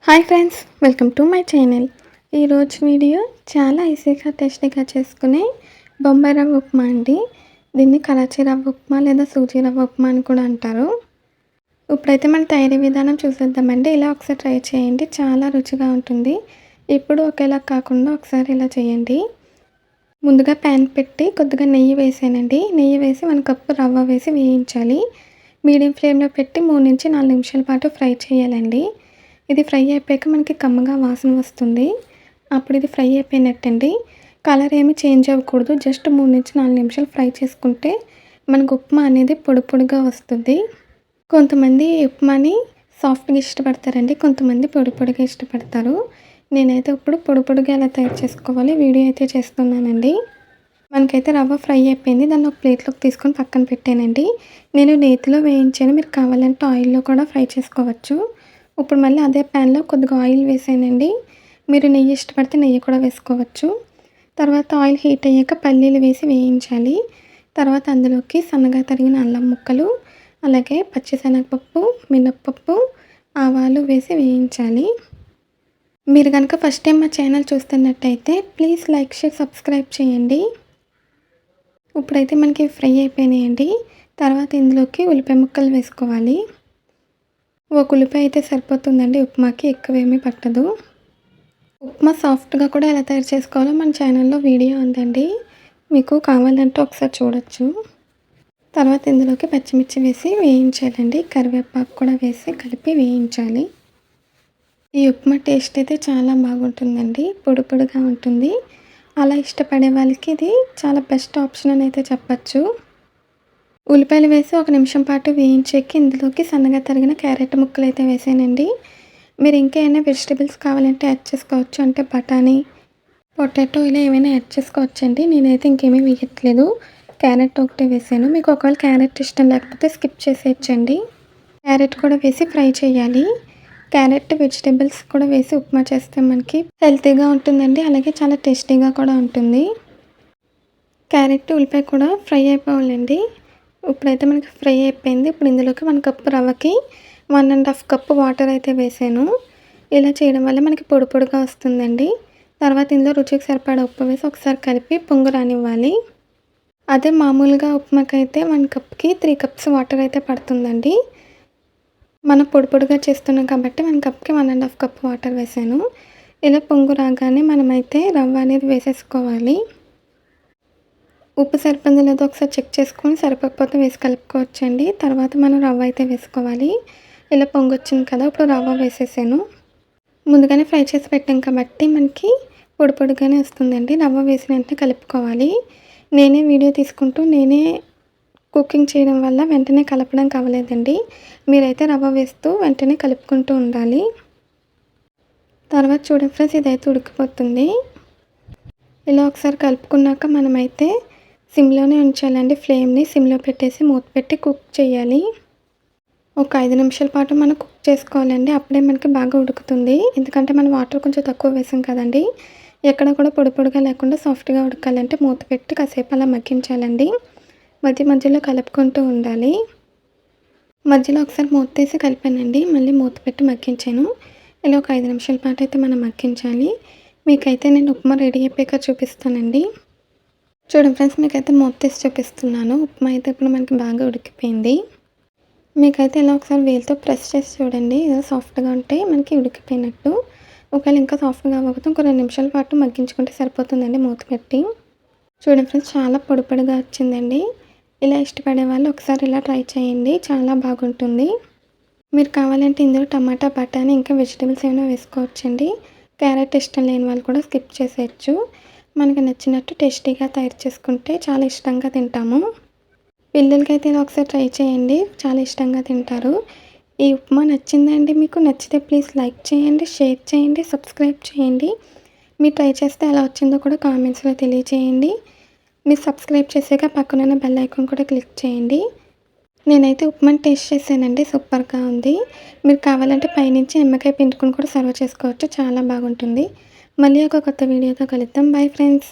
Hi friends, welcome to my channel. ఈరోజు video చాలా ఈజీగా టేస్టీగా చేసుకునే బొంబాయి రవ్వ ఉప్మా అండి. దీన్ని కరాచీ రవ్వ ఉప్మా లేదా సూజీ రవ్వ ఉప్మా అని కూడా అంటారు. ఇప్పుడైతే మన తయారీ విధానం చూసేద్దామండి. ఇలా ఒకసారి ట్రై చేయండి, చాలా రుచిగా ఉంటుంది. ఇప్పుడు ఒకేలా కాకుండా ఒకసారి ఇలా చేయండి. ముందుగా ప్యాన్ పెట్టి కొద్దిగా నెయ్యి వేసానండి. నెయ్యి వేసి 1 కప్పు రవ్వ వేసి వేయించాలి. మీడియం ఫ్లేమ్లో పెట్టి 3 నుంచి 4 నిమిషాల పాటు ఫ్రై చేయాలండి. ఇది ఫ్రై అయిపోయాక మనకి కమ్మగా వాసన వస్తుంది. అప్పుడు ఇది ఫ్రై అయిపోయినట్టండి. కలర్ ఏమి చేంజ్ అవ్వకూడదు. జస్ట్ 3 నుంచి 4 నిమిషాలు ఫ్రై చేసుకుంటే మనకు ఉప్మా అనేది పొడి పొడిగా వస్తుంది. కొంతమంది ఉప్మాని సాఫ్ట్గా ఇష్టపడతారండి, కొంతమంది పొడి పొడిగా ఇష్టపడతారు. నేనైతే ఇప్పుడు పొడి పొడిగా ఎలా తయారు చేసుకోవాలి వీడియో అయితే చేస్తున్నానండి. మనకైతే రవ్వ ఫ్రై అయిపోయింది. దాన్ని ఒక ప్లేట్లోకి తీసుకొని పక్కన పెట్టానండి. నేను నేతిలో వేయించాను, మీరు కావాలంటే ఆయిల్లో కూడా ఫ్రై చేసుకోవచ్చు. ఇప్పుడు మళ్ళీ అదే ప్యాన్లో కొద్దిగా ఆయిల్ వేసానండి. మీరు నెయ్యి ఇష్టపడితే నెయ్యి కూడా వేసుకోవచ్చు. తర్వాత ఆయిల్ హీట్ అయ్యాక పల్లీలు వేసి వేయించాలి. తర్వాత అందులోకి సన్నగా తరిగిన అల్లం ముక్కలు, అలాగే పచ్చిశనగపప్పు, మినప్పప్పు, ఆవాలు వేసి వేయించాలి. మీరు కనుక ఫస్ట్ టైం మా ఛానల్ చూస్తున్నట్టయితే ప్లీజ్ లైక్, షేర్, సబ్స్క్రైబ్ చేయండి. ఇప్పుడైతే మనకి ఫ్రై అయిపోయినాయండి. తర్వాత ఇందులోకి ఉల్లిపాయ ముక్కలు వేసుకోవాలి. ఒక ఉల్లిపాయ అయితే సరిపోతుందండి ఉప్మాకి, ఎక్కువేమీ పట్టదు. ఉప్మా సాఫ్ట్గా కూడా ఎలా తయారు చేసుకోవాలో మన ఛానల్లో వీడియో ఉందండి, మీకు కావాలంటే ఒకసారి చూడొచ్చు. తర్వాత ఇందులోకి పచ్చిమిర్చి వేసి వేయించాలండి. కరివేపాకు కూడా వేసి కలిపి వేయించాలి. ఈ ఉప్మా టేస్ట్ అయితే చాలా బాగుంటుందండి, పొడి పొడిగా ఉంటుంది. అలా ఇష్టపడే వాళ్ళకి ఇది చాలా బెస్ట్ ఆప్షన్ అని అయితే చెప్పచ్చు. ఉల్లిపాయలు వేసి 1 నిమిషం పాటు వేయించాక ఇందులోకి సన్నగా తరిగిన క్యారెట్ ముక్కలు అయితే వేసానండి. మీరు ఇంకా ఏమైనా వెజిటబుల్స్ కావాలంటే యాడ్ చేసుకోవచ్చు, అంటే బఠానీ, పొటాటో ఇలా ఏమైనా యాడ్ చేసుకోవచ్చండి. నేనైతే ఇంకేమీ వేయట్లేదు, క్యారెట్ ఒకటే వేసాను. మీకు ఒకవేళ క్యారెట్ ఇష్టం లేకపోతే స్కిప్ చేసేయచ్చండి. క్యారెట్ కూడా వేసి ఫ్రై చేయాలి. క్యారెట్ వెజిటబుల్స్ కూడా వేసి ఉప్మా చేస్తే మనకి హెల్తీగా ఉంటుందండి, అలాగే చాలా టేస్టీగా కూడా ఉంటుంది. క్యారెట్, ఉల్లిపాయ కూడా ఫ్రై అయిపోవాలండి. ఇప్పుడైతే మనకి ఫ్రై అయిపోయింది. ఇప్పుడు ఇందులోకి 1 కప్పు రవ్వకి 1½ కప్పు వాటర్ అయితే వేసాను. ఇలా చేయడం వల్ల మనకి పొడి పొడిగా వస్తుందండి. తర్వాత ఇందులో రుచికి సరిపడా ఉప్పు వేసి ఒకసారి కలిపి పొంగు రానివ్వాలి. అదే మామూలుగా ఉప్మాకైతే 1 కప్కి 3 కప్స్ వాటర్ అయితే పడుతుందండి. మనం పొడి పొడిగా చేస్తున్నాం కాబట్టి 1 కప్కి 1½ కప్పు వాటర్ వేసాను. ఇలా పొంగు రాగానే మనమైతే రవ్వ అనేది వేసేసుకోవాలి. ఉప్పు సరిపోయిందో లేదో ఒకసారి చెక్ చేసుకొని సరిపోకపోతే వేసి కలుపుకోవచ్చండి. తర్వాత మనం రవ్వ అయితే వేసుకోవాలి. ఇలా పొంగొచ్చింది కదా, ఇప్పుడు రవ్వ వేసేసాను. ముందుగానే ఫ్రై చేసి పెట్టాం కాబట్టి మనకి పొడి పొడిగానే వస్తుందండి. రవ్వ వేసిన వెంటనే కలుపుకోవాలి. నేనే వీడియో తీసుకుంటూ నేనే కుకింగ్ చేయడం వల్ల వెంటనే కలపడం కావలేదండి. మీరైతే రవ్వ వేస్తూ వెంటనే కలుపుకుంటూ ఉండాలి. తర్వాత చూడండి ఫ్రెండ్స్, ఇదైతే ఉడికిపోతుంది. ఇలా ఒకసారి కలుపుకున్నాక మనమైతే సిమ్లోనే ఉంచాలండి. ఫ్లేమ్ని సిమ్లో పెట్టేసి మూత పెట్టి కుక్ చేయాలి. ఒక 5 నిమిషాల పాటు మనం కుక్ చేసుకోవాలండి. అప్పుడే మనకి బాగా ఉడుకుతుంది. ఎందుకంటే మనం వాటర్ కొంచెం తక్కువ వేసాం కదండి. ఎక్కడ కూడా పొడి పొడిగా లేకుండా సాఫ్ట్గా ఉడకాలంటే మూత పెట్టి కాసేపు అలా మగ్గించాలండి. మధ్య మధ్యలో కలుపుకుంటూ ఉండాలి. మధ్యలో ఒకసారి మూత తీసి కలిపానండి, మళ్ళీ మూత పెట్టి మగ్గించాను. ఇలా ఒక 5 నిమిషాల పాటు అయితే మనం మగ్గించాలి. మీకైతే నేను ఉప్మా రెడీ అయిపోయాక చూపిస్తానండి. చూడండి ఫ్రెండ్స్, మీకైతే మూత తీసి చూపిస్తున్నాను. ఉప్మా అయితే ఇప్పుడు మనకి బాగా ఉడికిపోయింది. మీకైతే ఇలా ఒకసారి వేలుతో ప్రెస్ చేసి చూడండి, ఏదో సాఫ్ట్గా ఉంటే మనకి ఉడికిపోయినట్టు. ఒకవేళ ఇంకా సాఫ్ట్గా అవ్వకపోతే ఇంకో 2 నిమిషాల పాటు మగ్గించుకుంటే సరిపోతుందండి మూత పెట్టి. చూడండి ఫ్రెండ్స్, చాలా పొడి పొడిగా వచ్చిందండి. ఇలా ఇష్టపడే వాళ్ళు ఒకసారి ఇలా ట్రై చేయండి, చాలా బాగుంటుంది. మీరు కావాలంటే ఇందులో టమాటా, బఠానీ ఇంకా వెజిటబుల్స్ ఏమైనా వేసుకోవచ్చండి. క్యారెట్ ఇష్టం లేని వాళ్ళు కూడా స్కిప్ చేసేయచ్చు. మనకి నచ్చినట్టు టేస్టీగా తయారు చేసుకుంటే చాలా ఇష్టంగా తింటాము. పిల్లలకైతే ఇలా ఒకసారి ట్రై చేయండి, చాలా ఇష్టంగా తింటారు. ఈ ఉప్మా నచ్చిందండి మీకు? నచ్చితే ప్లీజ్ లైక్ చేయండి, షేర్ చేయండి, సబ్స్క్రైబ్ చేయండి. మీరు ట్రై చేస్తే ఎలా వచ్చిందో కూడా కామెంట్స్లో తెలియచేయండి. మీరు సబ్స్క్రైబ్ చేసాక పక్కనున్న బెల్ ఐకాన్ కూడా క్లిక్ చేయండి. నేనైతే ఉప్మాని టేస్ట్ చేశానండి, సూపర్గా ఉంది. మీరు కావాలంటే పైనుంచి నిమ్మకాయ పిండుకొని కూడా సర్వ్ చేసుకోవచ్చు, చాలా బాగుంటుంది. మళ్ళీ ఒక కొత్త వీడియోతో కలుద్దాం. Bye friends.